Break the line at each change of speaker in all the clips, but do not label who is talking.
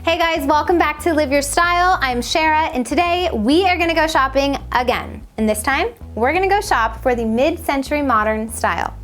Hey guys, welcome back to Live Your Style. I'm Sharrah, and today we are gonna go shopping again. And this time, we're gonna go shop for the mid-century modern style.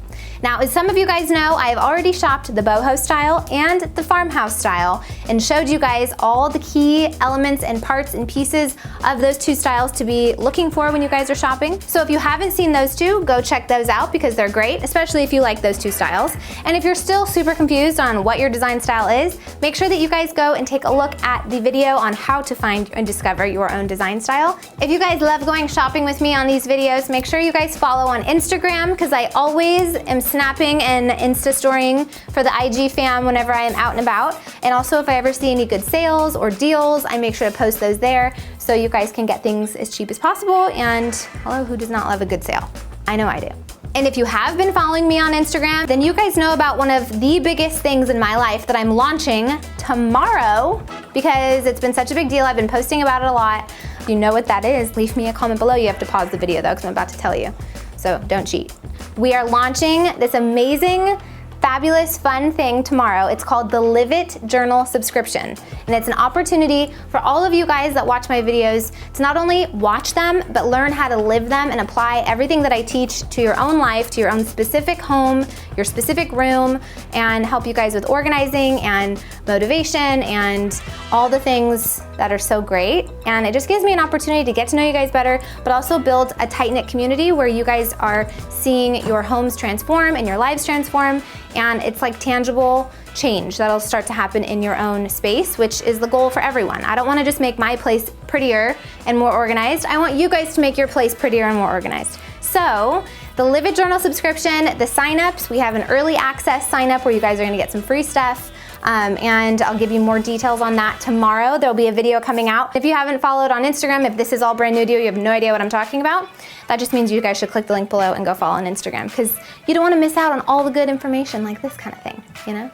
Now, as some of you guys know, I've already shopped the boho style and the farmhouse style and showed you guys all the key elements and parts and pieces of those two styles to be looking for when you guys are shopping. So if you haven't seen those two, go check those out because they're great, especially if you like those two styles. And if you're still super confused on what your design style is, make sure that you guys go and take a look at the video on how to find and discover your own design style. If you guys love going shopping with me on these videos, make sure you guys follow on Instagram because I always am snapping and Insta-storying for the IG fam whenever I am out and about. And also if I ever see any good sales or deals, I make sure to post those there so you guys can get things as cheap as possible. And hello, who does not love a good sale? I know I do. And if you have been following me on Instagram, then you guys know about one of the biggest things in my life that I'm launching tomorrow because it's been such a big deal. I've been posting about it a lot. If you know what that is, leave me a comment below. You have to pause the video though because I'm about to tell you. So don't cheat. We are launching this amazing, fabulous, fun thing tomorrow. It's called the Live It Journal subscription. And it's an opportunity for all of you guys that watch my videos to not only watch them, but learn how to live them and apply everything that I teach to your own life, to your own specific home, your specific room, and help you guys with organizing and motivation and all the things that are so great. And it just gives me an opportunity to get to know you guys better, but also build a tight-knit community where you guys are seeing your homes transform and your lives transform. And it's like tangible change that'll start to happen in your own space, which is the goal for everyone. I don't want to just make my place prettier and more organized. I want you guys to make your place prettier and more organized. So the Live It Journal subscription, the signups, we have an early access signup where you guys are gonna get some free stuff. And I'll give you more details on that tomorrow. There'll be a video coming out. If you haven't followed on Instagram, if this is all brand new to you, you have no idea what I'm talking about, that just means you guys should click the link below and go follow on Instagram because you don't want to miss out on all the good information like this kind of thing, you know?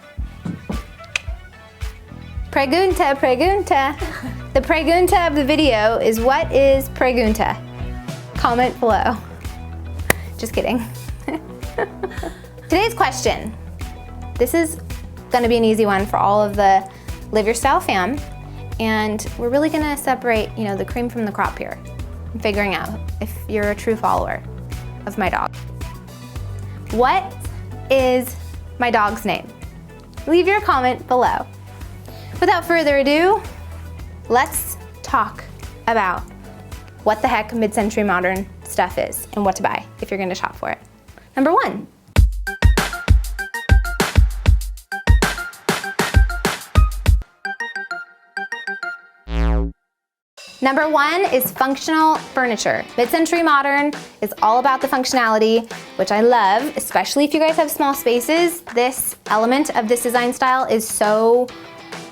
Pregunta, pregunta. The pregunta of the video is what is pregunta? Comment below. Just kidding. Today's question. This is gonna be an easy one for all of the Live Your Style fam. And we're really gonna separate, you know, the cream from the crop here. I'm figuring out if you're a true follower of my dog. What is my dog's name? Leave your comment below. Without further ado, let's talk about what the heck mid-century modern stuff is and what to buy if you're gonna shop for it. Number one. Number one is functional furniture. Mid-century modern is all about the functionality, which I love, especially if you guys have small spaces. This element of this design style is so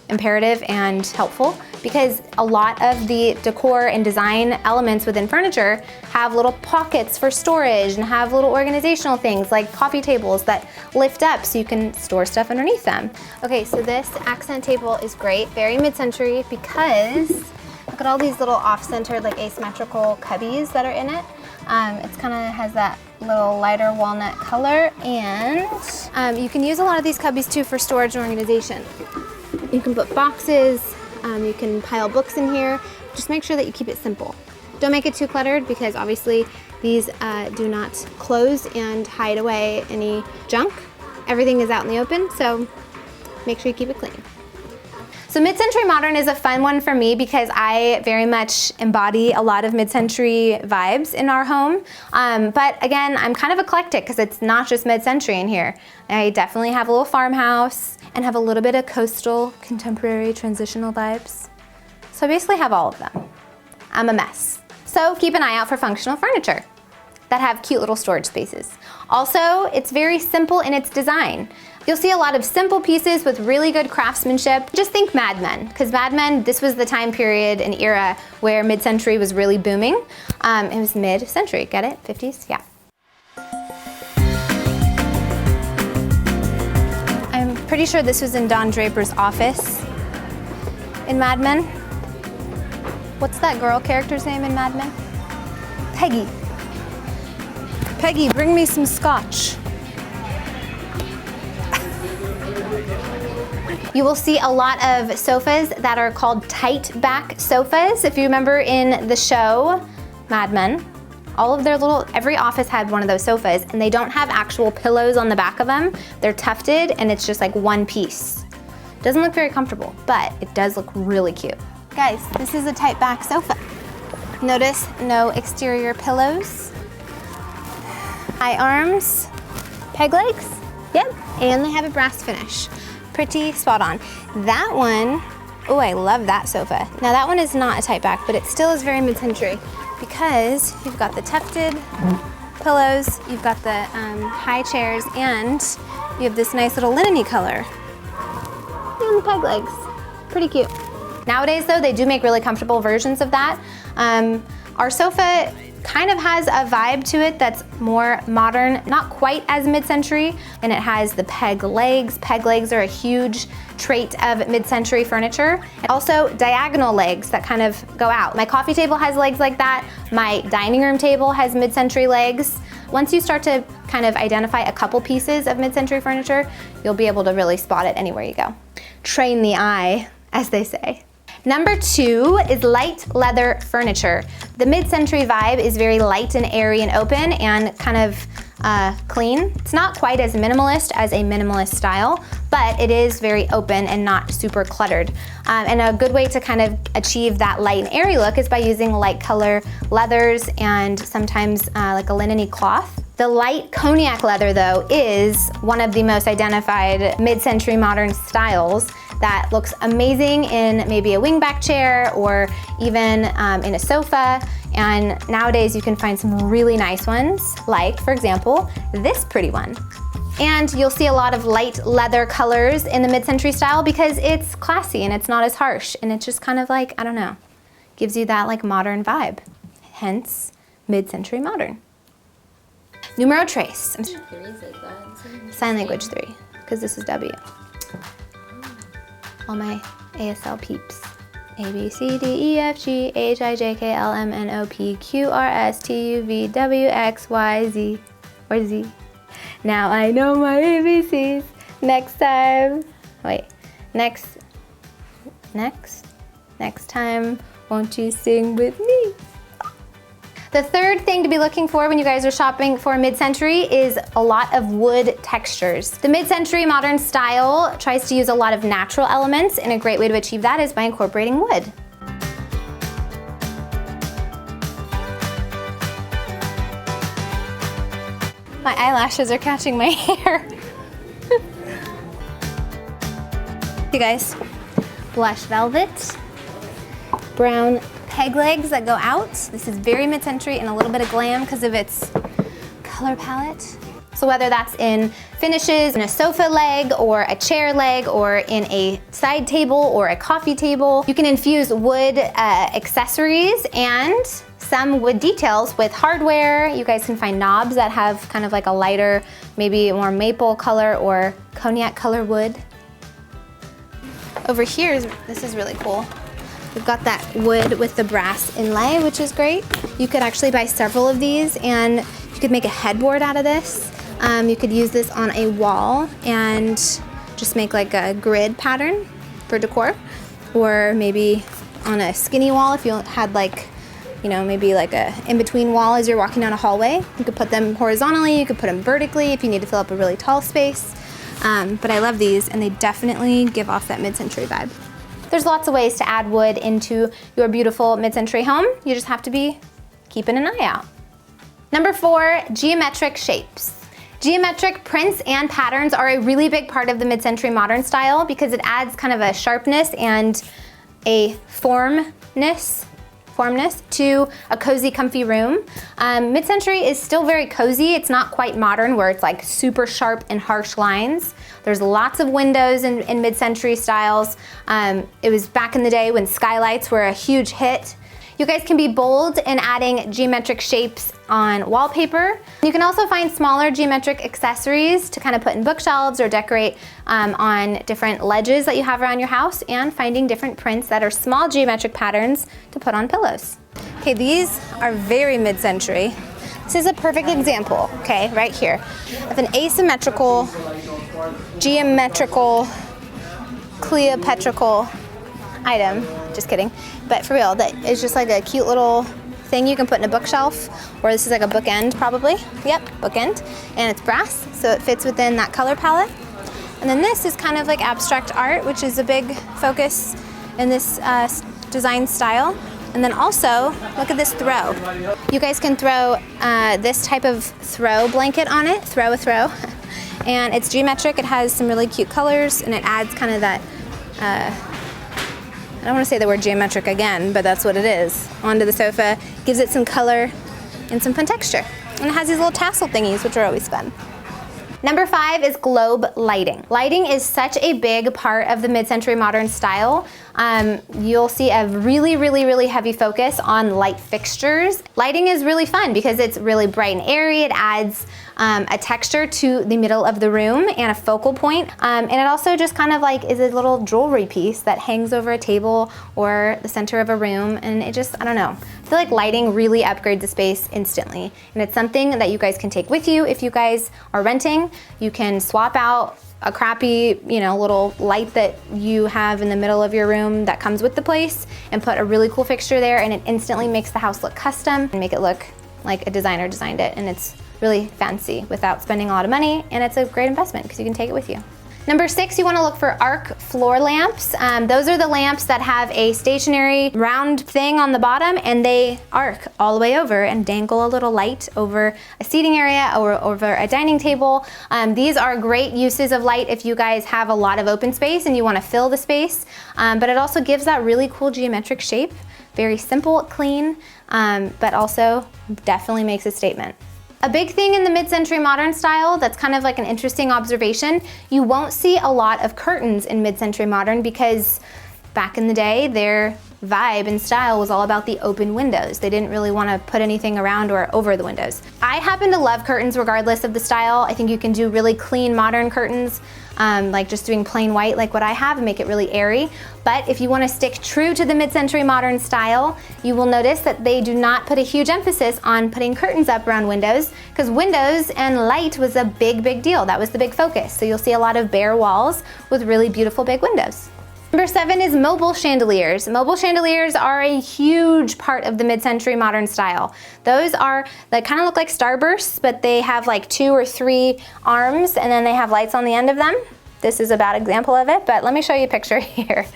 imperative and helpful because a lot of the decor and design elements within furniture have little pockets for storage and have little organizational things like coffee tables that lift up so you can store stuff underneath them. Okay, so this accent table is great, very mid-century because look at all these little off-centered, like asymmetrical cubbies that are in it. It's kind of has that little lighter walnut color, and you can use a lot of these cubbies too for storage and organization. You can put boxes, you can pile books in here. Just make sure that you keep it simple. Don't make it too cluttered because obviously these do not close and hide away any junk. Everything is out in the open, so make sure you keep it clean. So mid-century modern is a fun one for me because I very much embody a lot of mid-century vibes in our home. But again, I'm kind of eclectic because it's not just mid-century in here. I definitely have a little farmhouse and have a little bit of coastal, contemporary, transitional vibes. So I basically have all of them. I'm a mess. So keep an eye out for functional furniture that have cute little storage spaces. Also, it's very simple in its design. You'll see a lot of simple pieces with really good craftsmanship. Just think Mad Men, because Mad Men, this was the time period and era where mid-century was really booming. It was mid-century, get it? 50s? Yeah. I'm pretty sure this was in Don Draper's office in Mad Men. What's that girl character's name in Mad Men? Peggy. Peggy, bring me some scotch. You will see a lot of sofas that are called tight back sofas. If you remember in the show, Mad Men, every office had one of those sofas, and they don't have actual pillows on the back of them. They're tufted, and it's just like one piece. Doesn't look very comfortable, but it does look really cute. Guys, this is a tight back sofa. Notice no exterior pillows. High arms, peg legs, yep, and they have a brass finish. Pretty spot on. That one, oh, I love that sofa. Now that one is not a tight back, but it still is very mid-century because you've got the tufted pillows, you've got the high chairs, and you have this nice little linen-y color. And the peg legs, pretty cute. Nowadays though, they do make really comfortable versions of that. Our sofa kind of has a vibe to it that's more modern, not quite as mid-century, and it has the peg legs. Peg legs are a huge trait of mid-century furniture. And also diagonal legs that kind of go out. My coffee table has legs like that. My dining room table has mid-century legs. Once you start to kind of identify a couple pieces of mid-century furniture, you'll be able to really spot it anywhere you go. Train the eye, as they say. Number 2 is light leather furniture. The mid-century vibe is very light and airy and open and kind of clean. It's not quite as minimalist as a minimalist style, but it is very open and not super cluttered. And a good way to kind of achieve that light and airy look is by using light color leathers and sometimes like a linen-y cloth. The light cognac leather though is one of the most identified mid-century modern styles that looks amazing in maybe a wingback chair or even in a sofa. And nowadays you can find some really nice ones, like for example, this pretty one. And you'll see a lot of light leather colors in the mid-century style because it's classy and it's not as harsh, and it's just kind of like, I don't know, gives you that like modern vibe. Hence, mid-century modern. Numero tres. Sign language 3, because this is W. All my ASL peeps. A, B, C, D, E, F, G, H, I, J, K, L, M, N, O, P, Q, R, S, T, U, V, W, X, Y, Z, or Z. Now I know my ABCs. Next time, next time, won't you sing with me? The third thing to be looking for when you guys are shopping for mid-century is a lot of wood textures. The mid-century modern style tries to use a lot of natural elements, and a great way to achieve that is by incorporating wood. My eyelashes are catching my hair. You guys, blush velvet, brown peg legs that go out. This is very mid-century and a little bit of glam because of its color palette. So whether that's in finishes, in a sofa leg or a chair leg or in a side table or a coffee table, you can infuse wood accessories and some wood details with hardware. You guys can find knobs that have kind of like a lighter, maybe more maple color or cognac color wood. Over here, this is really cool. We've got that wood with the brass inlay, which is great. You could actually buy several of these and you could make a headboard out of this. You could use this on a wall and just make like a grid pattern for decor, or maybe on a skinny wall if you had like, you know, maybe like a in-between wall as you're walking down a hallway. You could put them horizontally, you could put them vertically if you need to fill up a really tall space. But I love these, and they definitely give off that mid-century vibe. There's lots of ways to add wood into your beautiful mid-century home. You just have to be keeping an eye out. Number 4, geometric shapes. Geometric prints and patterns are a really big part of the mid-century modern style because it adds kind of a sharpness and a formness to a cozy, comfy room. Mid-century is still very cozy. It's not quite modern where it's like super sharp and harsh lines. There's lots of windows in mid-century styles. It was back in the day when skylights were a huge hit. You guys can be bold in adding geometric shapes on wallpaper. You can also find smaller geometric accessories to kind of put in bookshelves or decorate on different ledges that you have around your house, and finding different prints that are small geometric patterns to put on pillows. Okay, these are very mid-century. This is a perfect example, okay, right here, of an asymmetrical, geometrical Cleopatrical item. Just kidding. But for real, that is just like a cute little thing you can put in a bookshelf, or this is like a bookend probably. Yep, bookend. And it's brass, so it fits within that color palette. And then this is kind of like abstract art, which is a big focus in this design style. And then also, look at this throw. You guys can throw this type of throw blanket on it, throw a throw. And it's geometric, it has some really cute colors, and it adds kind of that, I don't want to say the word geometric again, but that's what it is, onto the sofa. Gives it some color and some fun texture. And it has these little tassel thingies, which are always fun. Number 5 is globe lighting. Lighting is such a big part of the mid-century modern style. You'll see a really heavy focus on light fixtures. Lighting is really fun because it's really bright and airy. It adds a texture to the middle of the room and a focal point. And it also just kind of like is a little jewelry piece that hangs over a table or the center of a room. And it just, I don't know. I feel like lighting really upgrades the space instantly. And it's something that you guys can take with you if you guys are renting. You can swap out a crappy, little light that you have in the middle of your room that comes with the place and put a really cool fixture there, and it instantly makes the house look custom and make it look like a designer designed it, and it's really fancy without spending a lot of money, and it's a great investment because you can take it with you. Number 6, you want to look for arc floor lamps. Those are the lamps that have a stationary round thing on the bottom, and they arc all the way over and dangle a little light over a seating area or over a dining table. These are great uses of light if you guys have a lot of open space and you want to fill the space, but it also gives that really cool geometric shape. Very simple, clean, but also definitely makes a statement. A big thing in the mid-century modern style that's kind of like an interesting observation, you won't see a lot of curtains in mid-century modern because back in the day, their vibe and style was all about the open windows. They didn't really want to put anything around or over the windows. I happen to love curtains regardless of the style. I think you can do really clean modern curtains, like just doing plain white like what I have and make it really airy. But if you want to stick true to the mid-century modern style, you will notice that they do not put a huge emphasis on putting curtains up around windows, because windows and light was a big deal. That was the big focus. So you'll see a lot of bare walls with really beautiful big windows. Number 7 is mobile chandeliers. Mobile chandeliers are a huge part of the mid-century modern style. Those they kind of look like starbursts, but they have like 2 or 3 arms, and then they have lights on the end of them. This is a bad example of it, but let me show you a picture here.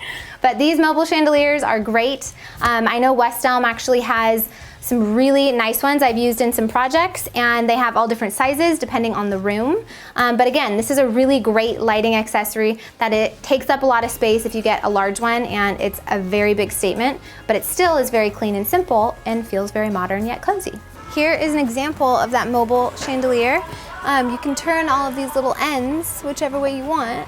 But these mobile chandeliers are great. I know West Elm actually has some really nice ones I've used in some projects, and they have all different sizes depending on the room. But again, this is a really great lighting accessory that it takes up a lot of space if you get a large one, and it's a very big statement, but it still is very clean and simple and feels very modern yet cozy. Here is an example of that mobile chandelier. You can turn all of these little ends whichever way you want,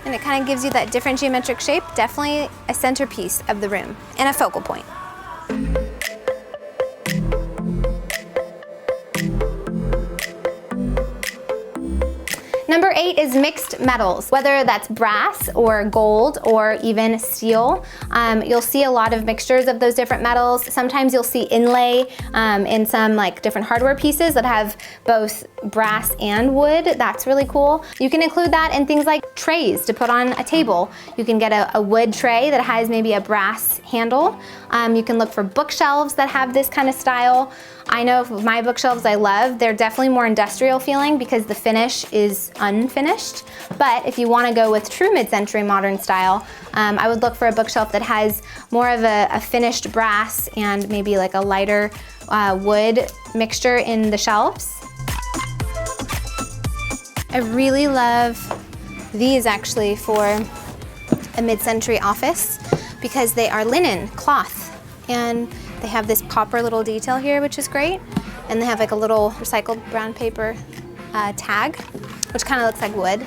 and it kind of gives you that different geometric shape. Definitely a centerpiece of the room and a focal point. Number 8 is mixed metals, whether that's brass or gold or even steel. You'll see a lot of mixtures of those different metals. Sometimes you'll see inlay in some like different hardware pieces that have both brass and wood. That's really cool. You can include that in things like trays to put on a table. You can get a wood tray that has maybe a brass handle. You can look for bookshelves that have this kind of style. I know my bookshelves I love, they're definitely more industrial feeling because the finish is unfinished. But if you want to go with true mid-century modern style, I would look for a bookshelf that has more of a finished brass and maybe like a lighter wood mixture in the shelves. I really love these actually for a mid-century office because they are linen, cloth, and they have this copper little detail here, which is great. And they have like a little recycled brown paper tag, which kind of looks like wood,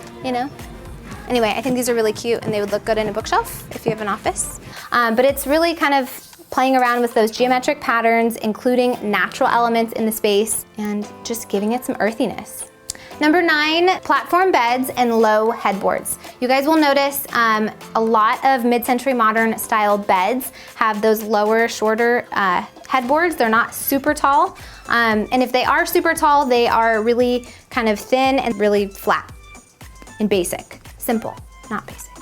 Anyway, I think these are really cute and they would look good in a bookshelf if you have an office. But it's really kind of playing around with those geometric patterns, including natural elements in the space and just giving it some earthiness. Number 9, platform beds and low headboards. You guys will notice a lot of mid-century modern style beds have those lower, shorter headboards. They're not super tall. And if they are super tall, they are really kind of thin and really flat and basic. Simple, not basic.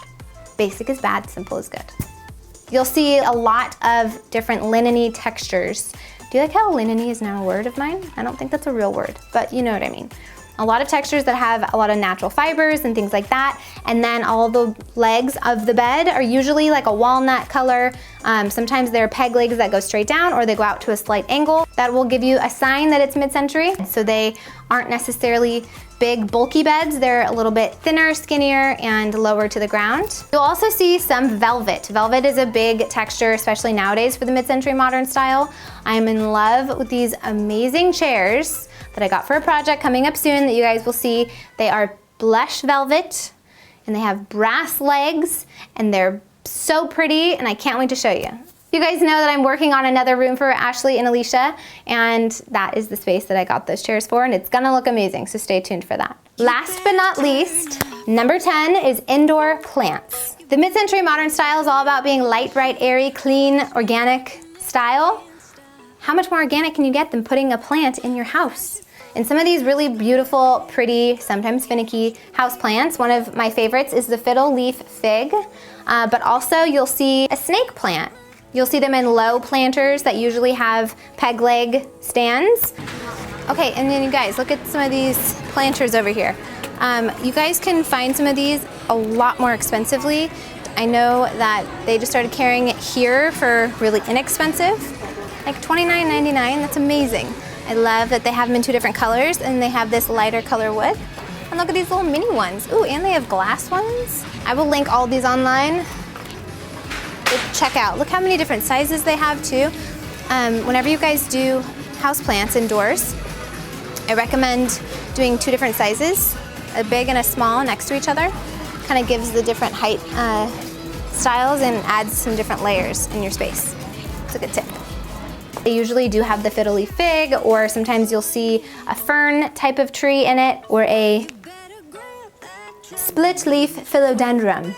Basic is bad, simple is good. You'll see a lot of different linen-y textures. Do you like how linen-y is now a word of mine? I don't think that's a real word, but you know what I mean. A lot of textures that have a lot of natural fibers and things like that. And then all the legs of the bed are usually like a walnut color. Sometimes they're peg legs that go straight down or they go out to a slight angle. That will give you a sign that it's mid-century. So they aren't necessarily big, bulky beds. They're a little bit thinner, skinnier, and lower to the ground. You'll also see some velvet. Velvet is a big texture, especially nowadays for the mid-century modern style. I'm in love with these amazing chairs that I got for a project coming up soon that you guys will see. They are blush velvet and they have brass legs and they're so pretty and I can't wait to show you. You guys know that I'm working on another room for Ashley and Alicia, and that is the space that I got those chairs for, and it's gonna look amazing, so stay tuned for that. Last but not least, number 10 is indoor plants. The mid-century modern style is all about being light, bright, airy, clean, organic style. How much more organic can you get than putting a plant in your house? And some of these really beautiful, pretty, sometimes finicky house plants. One of my favorites is the fiddle leaf fig, but also you'll see a snake plant. You'll see them in low planters that usually have peg leg stands. Okay, and then you guys, look at some of these planters over here. You guys can find some of these a lot more expensively. I know that they just started carrying it here for really inexpensive, like $29.99, that's amazing. I love that they have them in 2 different colors and they have this lighter color wood. And look at these little mini ones. Ooh, and they have glass ones. I will link all these online. Check out, look how many different sizes they have too. Whenever you guys do houseplants indoors, I recommend doing 2 different sizes, a big and a small next to each other. Kind of gives the different height styles and adds some different layers in your space. It's a good tip. They usually do have the fiddle leaf fig, or sometimes you'll see a fern type of tree in it, or a split leaf philodendron,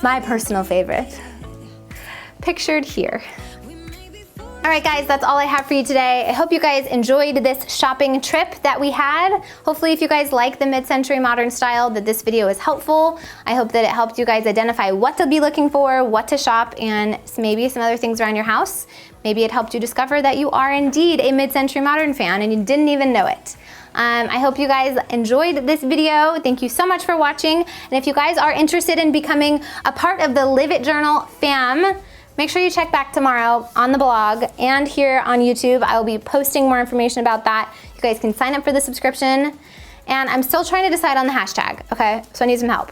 my personal favorite. Pictured here. All right guys, that's all I have for you today. I hope you guys enjoyed this shopping trip that we had. Hopefully if you guys like the mid-century modern style, that this video is helpful. I hope that it helped you guys identify what to be looking for, what to shop, and maybe some other things around your house. Maybe it helped you discover that you are indeed a mid-century modern fan and you didn't even know it. I hope you guys enjoyed this video. Thank you so much for watching. And if you guys are interested in becoming a part of the Live It Journal fam, make sure you check back tomorrow on the blog and here on YouTube. I will be posting more information about that. You guys can sign up for the subscription. And I'm still trying to decide on the hashtag, okay? So I need some help.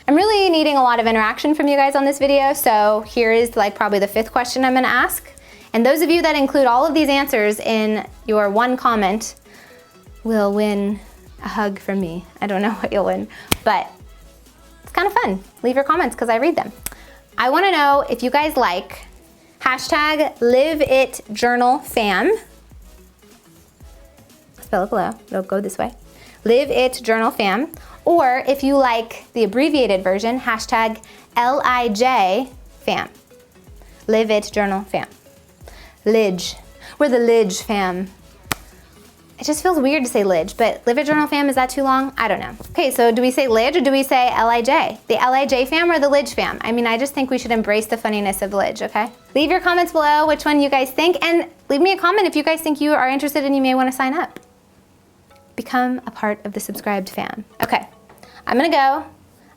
I'm really needing a lot of interaction from you guys on this video, so here is like probably the 5th question I'm gonna ask. And those of you that include all of these answers in your 1 comment will win a hug from me. I don't know what you'll win, but it's kind of fun. Leave your comments because I read them. I want to know if you guys like hashtag Live It Journal fam. Spell it below. It'll go this way. Live It Journal fam. Or if you like the abbreviated version, hashtag LIJ fam. Live It Journal fam. Lidge. We're the Lidge fam. It just feels weird to say Lidge, but Live It Journal fam, is that too long? I don't know. Okay, so do we say Lidge or do we say LIJ? The LIJ fam or the Lidge fam? I mean, I just think we should embrace the funniness of Lidge, okay? Leave your comments below which one you guys think, and leave me a comment if you guys think you are interested and you may want to sign up. Become a part of the subscribed fam. Okay, I'm gonna go.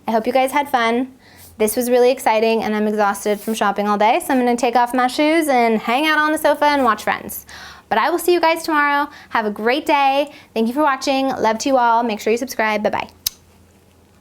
I hope you guys had fun. This was really exciting and I'm exhausted from shopping all day, so I'm gonna take off my shoes and hang out on the sofa and watch Friends. But I will see you guys tomorrow. Have a great day. Thank you for watching. Love to you all. Make sure you subscribe. Bye-bye.